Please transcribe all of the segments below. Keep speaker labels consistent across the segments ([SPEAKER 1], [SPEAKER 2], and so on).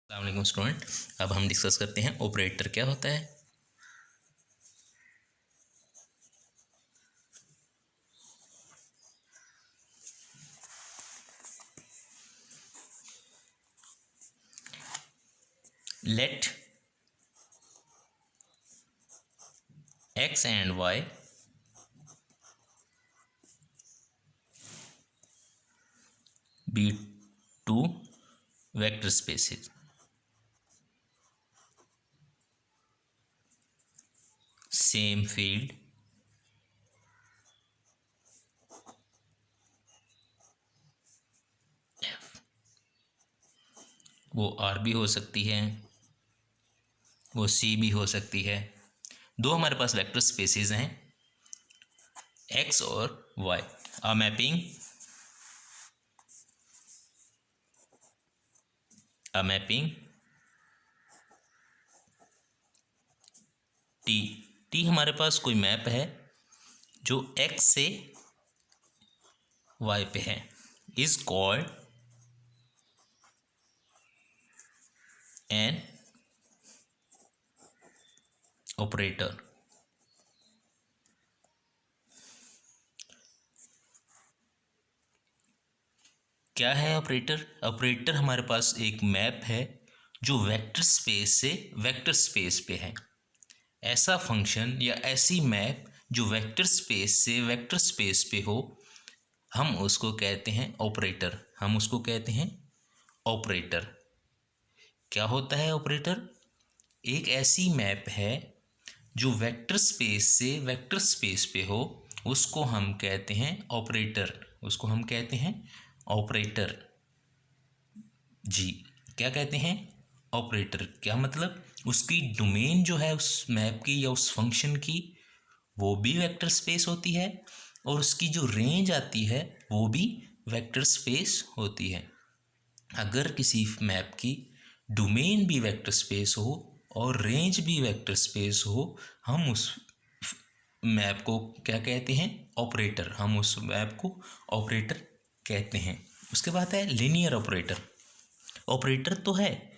[SPEAKER 1] अस्सलाम वालेकुम स्टूडेंट। अब हम डिस्कस करते हैं ऑपरेटर क्या होता है। Let x and y be two vector spaces, same field f। वो r भी हो सकती है, वो c भी हो सकती है। दो हमारे पास वेक्टर स्पेसेस हैं x और y। a मैपिंग t हमारे पास कोई मैप है जो x से y पे है, इज कॉल्ड एन ऑपरेटर। क्या है ऑपरेटर? ऑपरेटर हमारे पास एक मैप है जो वेक्टर स्पेस से वेक्टर स्पेस पे है। ऐसा फंक्शन या ऐसी मैप जो वेक्टर स्पेस से वेक्टर स्पेस पे हो, हम उसको कहते हैं ऑपरेटर। ऑपरेटर क्या होता है? ऑपरेटर एक ऐसी मैप है जो वेक्टर स्पेस से वेक्टर स्पेस पे हो, उसको हम कहते हैं ऑपरेटर। जी, क्या कहते हैं? ऑपरेटर। क्या मतलब? उसकी डोमेन जो है उस मैप की या उस फंक्शन की, वो भी वेक्टर स्पेस होती है, और उसकी जो रेंज आती है वो भी वेक्टर स्पेस होती है। अगर किसी मैप की डोमेन भी वेक्टर स्पेस हो और रेंज भी वेक्टर स्पेस हो, हम उस मैप को क्या कहते हैं? ऑपरेटर। हम उस मैप को ऑपरेटर कहते हैं। उसके बाद है लीनियर ऑपरेटर। ऑपरेटर तो है,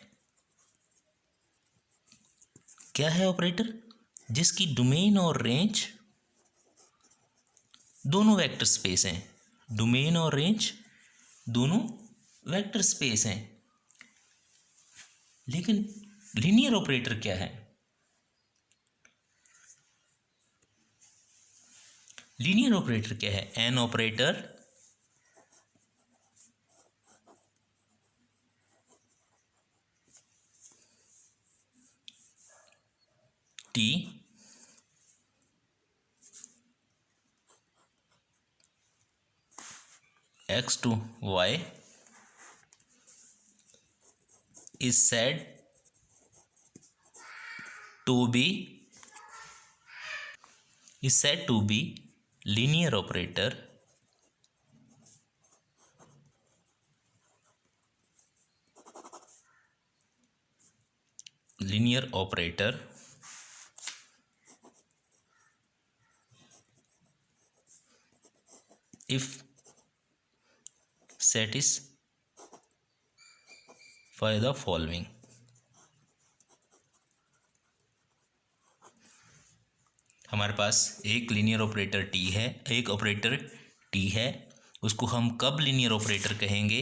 [SPEAKER 1] क्या है ऑपरेटर? जिसकी डोमेन और रेंज दोनों वेक्टर स्पेस हैं। डोमेन और रेंज दोनों वेक्टर स्पेस हैं। लेकिन लीनियर ऑपरेटर क्या है? लीनियर ऑपरेटर क्या है? An operator T x to y is said to be linear operator if satisfy the following। हमारे पास एक लीनियर ऑपरेटर टी है, एक ऑपरेटर टी है। उसको हम कब लीनियर ऑपरेटर कहेंगे?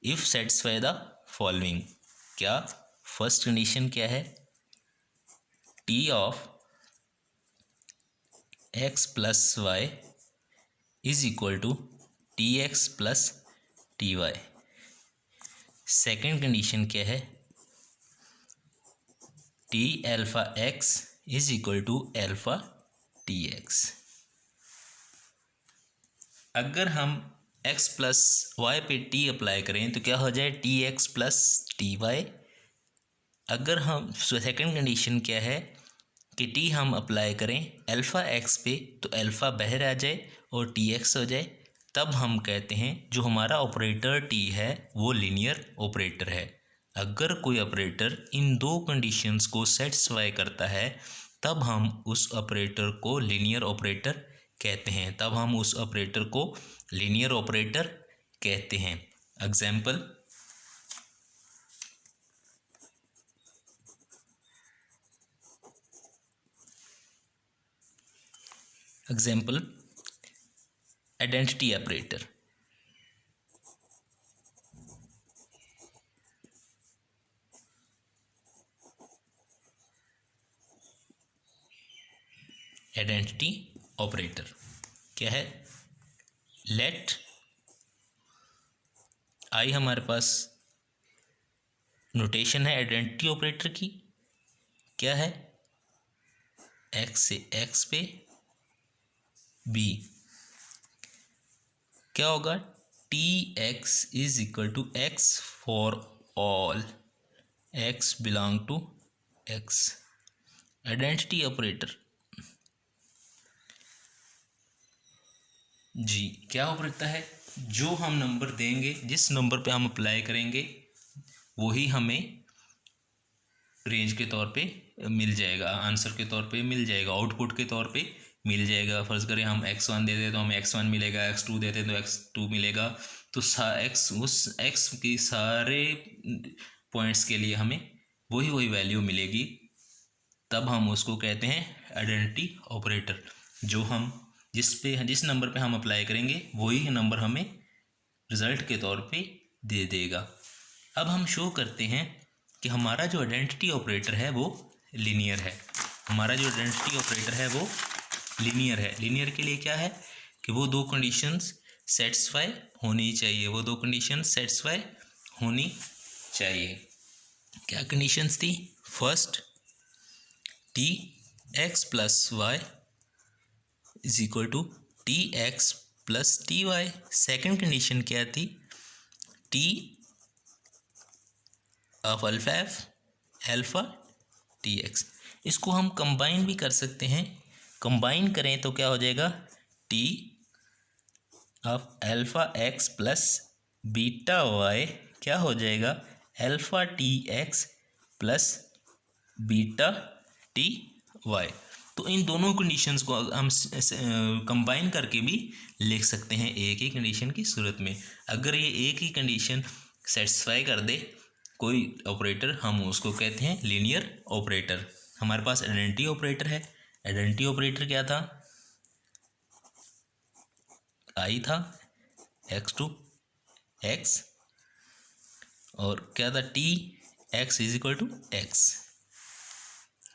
[SPEAKER 1] If satisfy the following. क्या फर्स्ट कंडीशन क्या है? T of x plus y is equal to T x plus T y. Second condition क्या है? T alpha x is equal to alpha T x. अगर हम x plus y पे t apply करें तो क्या हो जाए? T x plus T y. अगर हम सेकेंड कंडीशन क्या है कि t हम अप्लाई करें अल्फ़ा x पे तो अल्फ़ा बाहर आ जाए और टी एक्स हो जाए, तब हम कहते हैं जो हमारा ऑपरेटर t है वो लीनियर ऑपरेटर है। अगर कोई ऑपरेटर इन दो कंडीशंस को सेटिस्फाई करता है, तब हम उस ऑपरेटर को लीनियर ऑपरेटर कहते हैं। Example, example identity operator. Identity operator क्या है? लेट आई हमारे पास नोटेशन है आइडेंटिटी ऑपरेटर की, क्या है? एक्स से एक्स पे बी, क्या होगा? T x is equal to X for all x belong to X. Identity operator जी क्या ऑपरेटर है? जो हम नंबर देंगे, जिस नंबर पे हम अप्लाई करेंगे वही हमें रेंज के तौर पे मिल जाएगा, आंसर के तौर पे मिल जाएगा, आउटपुट के तौर पे मिल जाएगा। फर्ज करें हम x1 दे दें तो हमें x1 मिलेगा, x2 देते तो x2 मिलेगा। तो एक्स उस x की सारे पॉइंट्स के लिए हमें वही वही वैल्यू मिलेगी, तब हम उसको कहते हैं आइडेंटिटी ऑपरेटर। जो हम जिस नंबर पे हम अप्लाई करेंगे वही नंबर हमें रिज़ल्ट के तौर पे दे देगा। अब हम शो करते हैं कि हमारा जो आइडेंटिटी ऑपरेटर है वो लीनियर है। हमारा जो आइडेंटिटी ऑपरेटर है वो लीनियर है। लीनियर के लिए क्या है कि वो दो कंडीशंस सेटिस्फाई होनी चाहिए, वो दो कंडीशंस सेटिस्फाई होनी चाहिए। क्या कंडीशंस थी? First, T x plus y is equal to T x plus T y. Second condition क्या थी? T of alpha F alpha T x. इसको हम कंबाइन भी कर सकते हैं। कंबाइन करें तो क्या हो जाएगा? T of alpha x plus beta y क्या हो जाएगा? Alpha T x plus beta T y. तो इन दोनों कंडीशंस को हम कंबाइन करके भी लिख सकते हैं एक ही कंडीशन की सूरत में। अगर ये एक ही कंडीशन सेटिस्फाई कर दे कोई ऑपरेटर, हम उसको कहते हैं लीनियर ऑपरेटर। हमारे पास आइडेंटिटी ऑपरेटर है। आइडेंटिटी ऑपरेटर क्या था? आई था एक्स टू एक्स, और क्या था? T x is equal to x,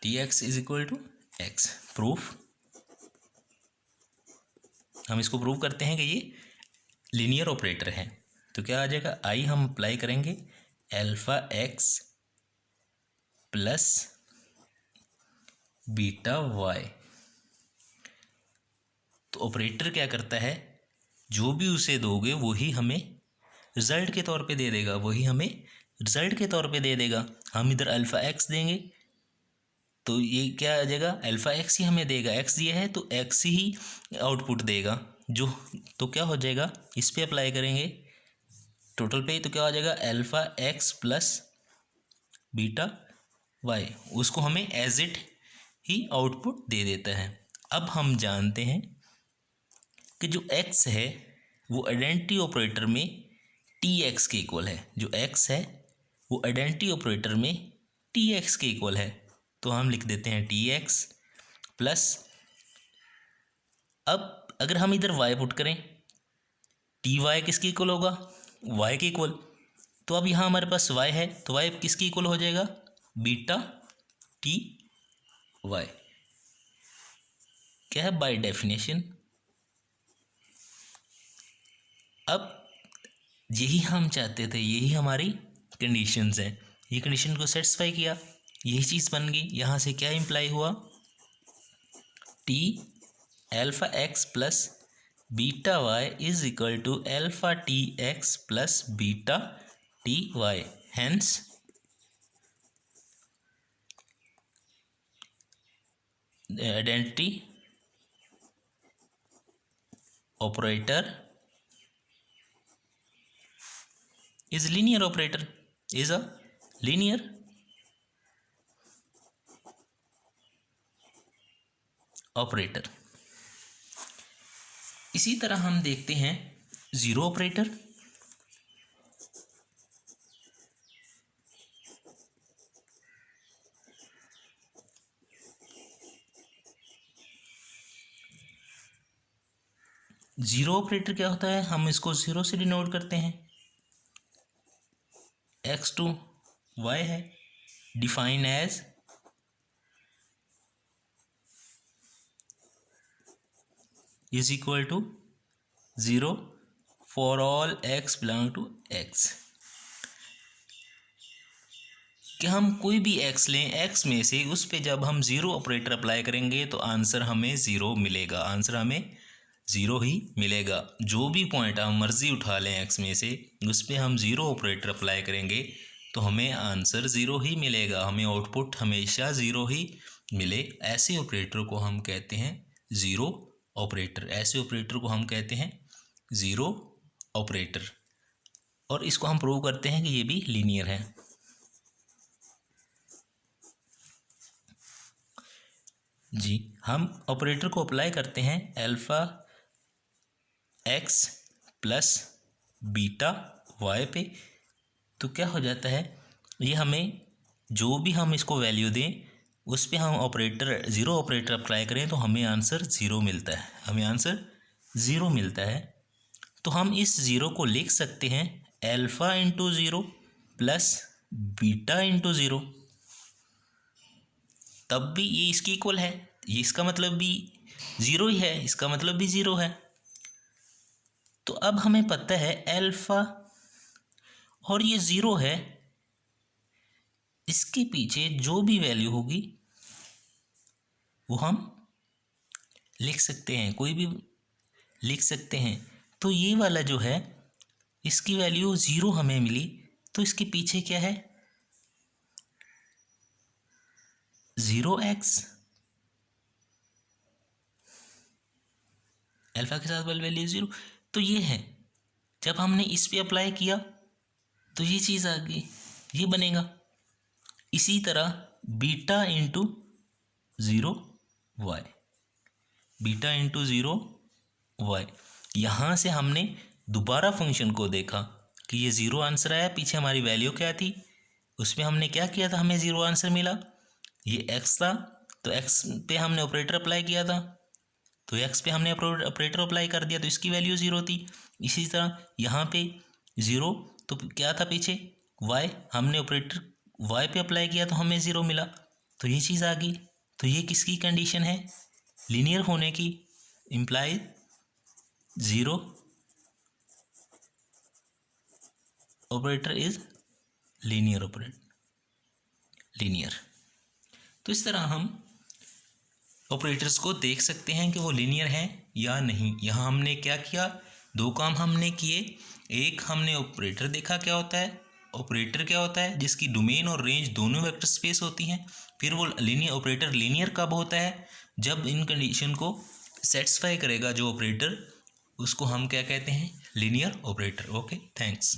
[SPEAKER 1] T x is equal to x. Proof, हम इसको प्रूव करते हैं कि ये लीनियर ऑपरेटर है। तो क्या आ जाएगा? आई हम अप्लाई करेंगे alpha x plus beta y. तो ऑपरेटर क्या करता है? जो भी उसे दोगे वही हमें रिजल्ट के तौर पे दे देगा, वही हमें रिजल्ट के तौर पे दे देगा। हम इधर अल्फ़ा एक्स देंगे तो ये क्या आ जाएगा? अल्फ़ा एक्स ही हमें देगा, एक्स दिया है तो एक्स ही आउटपुट देगा। जो तो क्या हो जाएगा? इस पे अप्लाई करेंगे टोटल पे, तो क्या हो जाएगा? Alpha x plus beta y, उसको हमें एज इट ही आउटपुट दे देता है। अब हम जानते हैं कि जो x है वो आइडेंटिटी ऑपरेटर में टी एक्स के इक्वल है। जो x है वो आइडेंटिटी ऑपरेटर में टी एक्स के इक्वल है। तो हम लिख देते हैं टी एक्स प्लस, अब अगर हम इधर y पुट करें, टी वाई किसके इक्वल होगा? y के इक्वल। तो अब यहाँ हमारे पास y है तो y किसके इक्वल हो जाएगा? Beta T y. क्या है? By definition. अब यही हम चाहते थे, यही हमारी कंडीशंस हैं। ये कंडीशन को सेटिस्फाई किया, यही चीज़ बन गई। यहाँ से क्या इम्प्लाई हुआ? T alpha x plus beta y is equal to alpha T x plus beta T y. Hence identity operator is linear operator, is a linear operator। इसी तरह हम देखते हैं जीरो ऑपरेटर। ज़ीरो ऑपरेटर क्या होता है, हम इसको ज़ीरो से डिनोट करते हैं, एक्स टू वाई है, define as is equal to zero for all x belong to x. कि हम कोई भी एक्स लें, एक्स में से उस पे जब हम ज़ीरो ऑपरेटर अप्लाई करेंगे तो आंसर हमें ज़ीरो मिलेगा, आंसर हमें ज़ीरो ही मिलेगा। जो भी पॉइंट हम मर्ज़ी उठा लें एक्स में से, उस पर हम ज़ीरो ऑपरेटर अप्लाई करेंगे तो हमें आंसर ज़ीरो ही मिलेगा, हमें आउटपुट हमेशा ज़ीरो ही मिले। ऐसे ऑपरेटर को हम कहते हैं ज़ीरो ऑपरेटर, ऐसे ऑपरेटर को हम कहते हैं ज़ीरो ऑपरेटर। और इसको हम प्रूव करते हैं कि ये भी लीनियर है। जी, हम ऑपरेटर को अप्लाई करते हैं alpha x plus beta y पे, तो क्या हो जाता है, ये हमें जो भी हम इसको वैल्यू दें उस पे हम ऑपरेटर ज़ीरो ऑपरेटर अप्लाई करें तो हमें आंसर ज़ीरो मिलता है, हमें आंसर ज़ीरो मिलता है। तो हम इस ज़ीरो को लिख सकते हैं alpha into zero plus beta into zero, तब भी ये इसकी इक्वल है, ये इसका मतलब भी ज़ीरो ही है, इसका मतलब भी ज़ीरो है। तो अब हमें पता है अल्फ़ा और ये ज़ीरो है, इसके पीछे जो भी वैल्यू होगी वो हम लिख सकते हैं, कोई भी लिख सकते हैं। तो ये वाला जो है इसकी वैल्यू ज़ीरो हमें मिली, तो इसके पीछे क्या है, ज़ीरो एक्स, अल्फ़ा के साथ वाली वैल्यू ज़ीरो, तो ये है। जब हमने इस पे अप्लाई किया तो ये चीज़ आ गई, ये बनेगा। इसी तरह beta into zero y, beta into zero y, यहाँ से हमने दोबारा फंक्शन को देखा कि ये ज़ीरो आंसर आया, पीछे हमारी वैल्यू क्या थी, उसमें हमने क्या किया था, हमें ज़ीरो आंसर मिला। ये एक्स था तो एक्स पे हमने ऑपरेटर अप्लाई किया था, तो एक्स पे हमने ऑपरेटर अप्लाई कर दिया तो इसकी वैल्यू ज़ीरो थी। इसी तरह यहाँ पे ज़ीरो, तो क्या था पीछे वाई, हमने ऑपरेटर वाई पे अप्लाई किया तो हमें ज़ीरो मिला, तो ये चीज़ आ गई। तो ये किसकी कंडीशन है, लीनियर होने की, imply zero operator is linear operator, linear. तो इस तरह हम ऑपरेटर्स को देख सकते हैं कि वो लीनियर हैं या नहीं। यहाँ हमने क्या किया, दो काम हमने किए। एक, हमने ऑपरेटर देखा क्या होता है, ऑपरेटर क्या होता है जिसकी डोमेन और रेंज दोनों वेक्टर स्पेस होती हैं। फिर वो लीनियर ऑपरेटर लीनियर कब होता है, जब इन कंडीशन को सेटिस्फाई करेगा जो ऑपरेटर, उसको हम क्या कहते हैं, लीनियर ऑपरेटर। Okay, thanks.